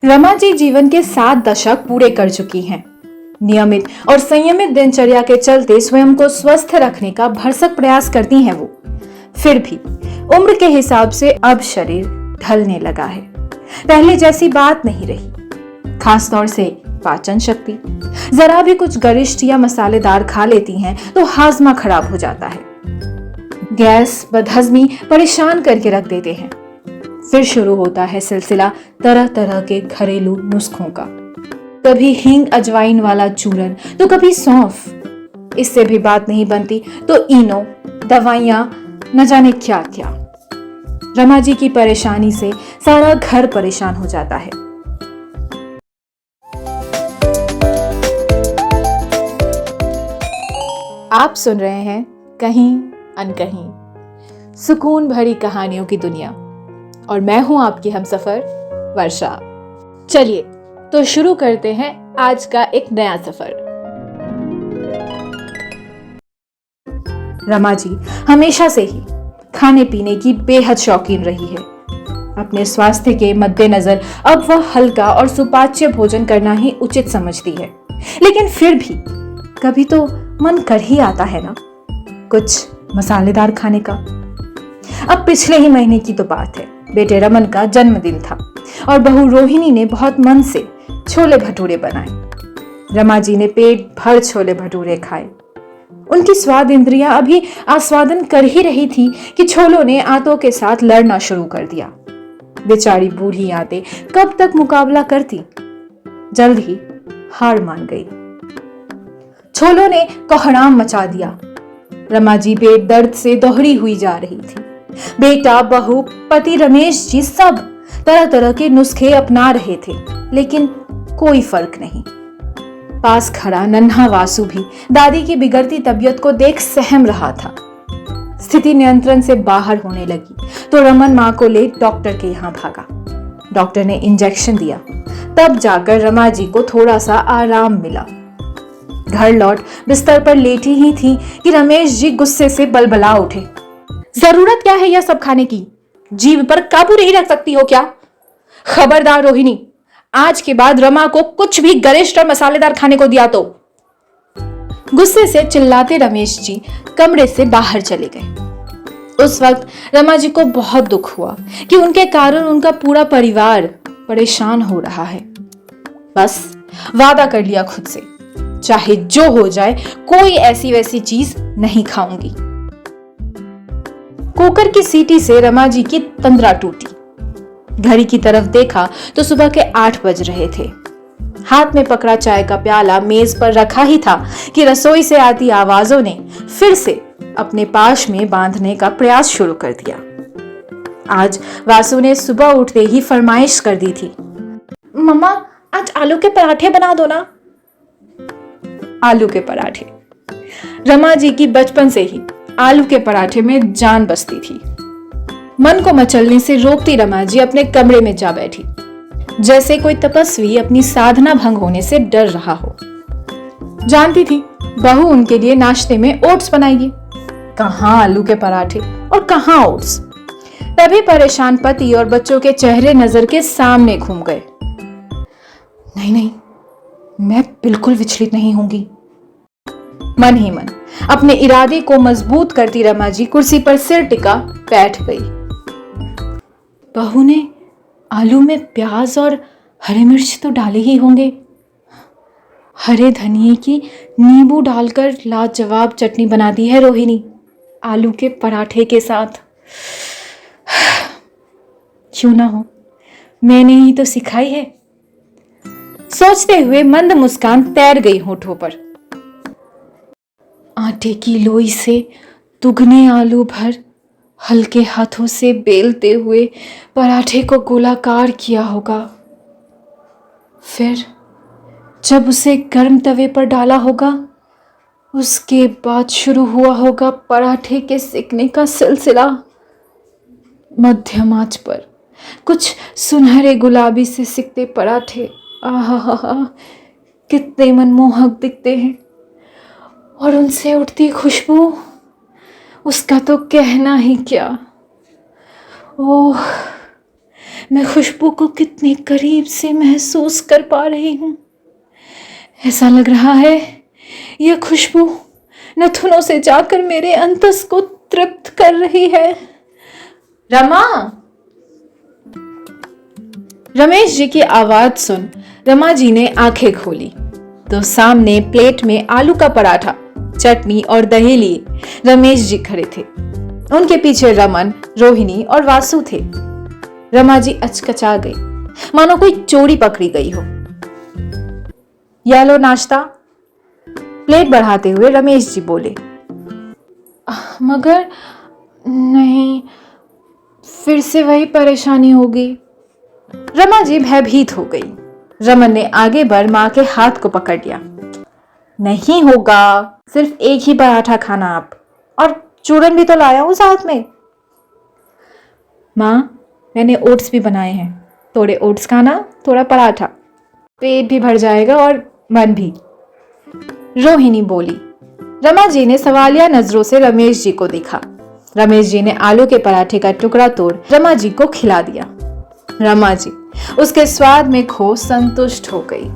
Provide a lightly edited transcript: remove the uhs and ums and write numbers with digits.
रमा जी जीवन के 7 दशक पूरे कर चुकी हैं। नियमित और संयमित दिनचर्या के चलते स्वयं को स्वस्थ रखने का भरसक प्रयास करती हैं वो। फिर भी उम्र के हिसाब से अब शरीर ढलने लगा है। पहले जैसी बात नहीं रही, खास तौर से पाचन शक्ति। जरा भी कुछ गरिष्ठ या मसालेदार खा लेती हैं तो हाजमा खराब हो जाता है। गैस, बदहजमी परेशान करके रख देते हैं। फिर शुरू होता है सिलसिला तरह तरह के घरेलू नुस्खों का। कभी हींग अजवाइन वाला चूरन तो कभी सौंफ। इससे भी बात नहीं बनती तो इनो, दवाइयां, न जाने क्या क्या। रमा जी की परेशानी से सारा घर परेशान हो जाता है। आप सुन रहे हैं कहीं अनकहीं, सुकून भरी कहानियों की दुनिया, और मैं हूं आपकी हमसफर वर्षा। चलिए तो शुरू करते हैं आज का एक नया सफर। रमा जी हमेशा से ही खाने पीने की बेहद शौकीन रही है। अपने स्वास्थ्य के मद्देनजर अब वह हल्का और सुपाच्य भोजन करना ही उचित समझती है। लेकिन फिर भी कभी तो मन कर ही आता है ना कुछ मसालेदार खाने का। अब पिछले ही महीने की तो बात है, बेटे रमन का जन्मदिन था और बहू रोहिणी ने बहुत मन से छोले भटूरे बनाए। रमा जी ने पेट भर छोले भटूरे खाए। उनकी स्वाद इंद्रियां अभी आस्वादन कर ही रही थी कि छोलों ने आंतों के साथ लड़ना शुरू कर दिया। बेचारी बूढ़ी आंतें कब तक मुकाबला करती, जल्द ही हार मान गई। छोलों ने कोहराम मचा दिया। रमा जी पेट दर्द से दोहरी हुई जा रही थी। बेटा, बहू, पति रमेश जी सब तरह तरह के नुस्खे अपना रहे थे, लेकिन कोई फर्क नहीं। पास खड़ा नन्हा वासु भी दादी की बिगड़ती तबीयत को देख सहम रहा था। स्थिति नियंत्रण से बाहर होने लगी तो रमन मां को ले डॉक्टर के यहां भागा। डॉक्टर ने इंजेक्शन दिया, तब जाकर रमा जी को थोड़ा सा आराम मिला। घर लौट बिस्तर पर लेटी ही थी कि रमेश जी गुस्से से बलबला उठे। जरूरत क्या है यह सब खाने की? जीभ पर काबू नहीं रख सकती हो क्या? खबरदार रोहिणी, आज के बाद रमा को कुछ भी गरिष्ठ और मसालेदार खाने को दिया तो। गुस्से से चिल्लाते रमेश जी कमरे से बाहर चले गए। उस वक्त रमा जी को बहुत दुख हुआ कि उनके कारण उनका पूरा परिवार परेशान हो रहा है। बस वादा कर लिया खुद से, चाहे जो हो जाए कोई ऐसी वैसी चीज नहीं खाऊंगी। कुकर की सीटी से रमा जी की तंद्रा टूटी। घड़ी की तरफ देखा तो सुबह के 8 बज रहे थे। हाथ में पकड़ा चाय का प्याला मेज पर रखा ही था कि रसोई से आती आवाजों ने फिर से अपने पाश में बांधने का प्रयास शुरू कर दिया। आज वासु ने सुबह उठते ही फरमाइश कर दी थी, मम्मा आज आलू के पराठे बना दो ना। आलू के पराठे। रमा जी की बचपन से ही आलू के पराठे में जान बसती थी। मन को मचलने से रोकती रमा जी अपने कमरे में जा बैठी, जैसे कोई तपस्वी अपनी साधना भंग होने से डर रहा हो। जानती थी बहू उनके लिए नाश्ते में ओट्स बनाएगी। कहां आलू के पराठे और कहां ओट्स। तभी परेशान पति और बच्चों के चेहरे नजर के सामने घूम गए। नहीं नहीं, मैं बिल्कुल विचलित नहीं होंगी। मन ही मन अपने इरादे को मजबूत करती रमा जी कुर्सी पर सिर टिका बैठ गई। बहू ने आलू में प्याज और हरी मिर्च तो डाले ही होंगे। हरे धनिये की नींबू डालकर लाजवाब चटनी बना दी है रोहिणी आलू के पराठे के साथ। क्यों ना हो, मैंने ही तो सिखाई है। सोचते हुए मंद मुस्कान तैर गई होठों पर। आटे की लोई से दुगने आलू भर हल्के हाथों से बेलते हुए पराठे को गोलाकार किया होगा। फिर जब उसे गर्म तवे पर डाला होगा, उसके बाद शुरू हुआ होगा पराठे के सिकने का सिलसिला। मध्यम आंच पर कुछ सुनहरे गुलाबी से सिकते पराठे आहा कितने मनमोहक दिखते हैं, और उनसे उठती खुशबू, उसका तो कहना ही क्या। ओह, मैं खुशबू को कितने करीब से महसूस कर पा रही हूँ। ऐसा लग रहा है यह खुशबू नथुनों से जाकर मेरे अंतस को तृप्त कर रही है। रमा! रमेश जी की आवाज सुन रमा जी ने आंखें खोली तो सामने प्लेट में आलू का पराठा, चटनी और दही लिए रमेश जी खड़े थे। उनके पीछे रमन, रोहिणी और वासु थे। रमा जी अचकचा गई, मानो कोई चोरी पकड़ी गई हो। यह लो नाश्ता, प्लेट बढ़ाते हुए रमेश जी बोले। मगर नहीं, फिर से वही परेशानी होगी। रमा जी भयभीत हो गई। रमन ने आगे बढ़ मां के हाथ को पकड़ लिया। नहीं होगा, सिर्फ एक ही पराठा खाना आप, और चूरन भी तो लाया हूं साथ में। मां, मैंने ओट्स भी बनाए हैं, थोड़े ओट्स खाना, थोड़ा पराठा, पेट भी भर जाएगा और मन भी, रोहिणी बोली। रमा जी ने सवालिया नजरों से रमेश जी को देखा। रमेश जी ने आलू के पराठे का टुकड़ा तोड़ रमा जी को खिला दिया। रमा जी उसके स्वाद में खो संतुष्ट हो गई।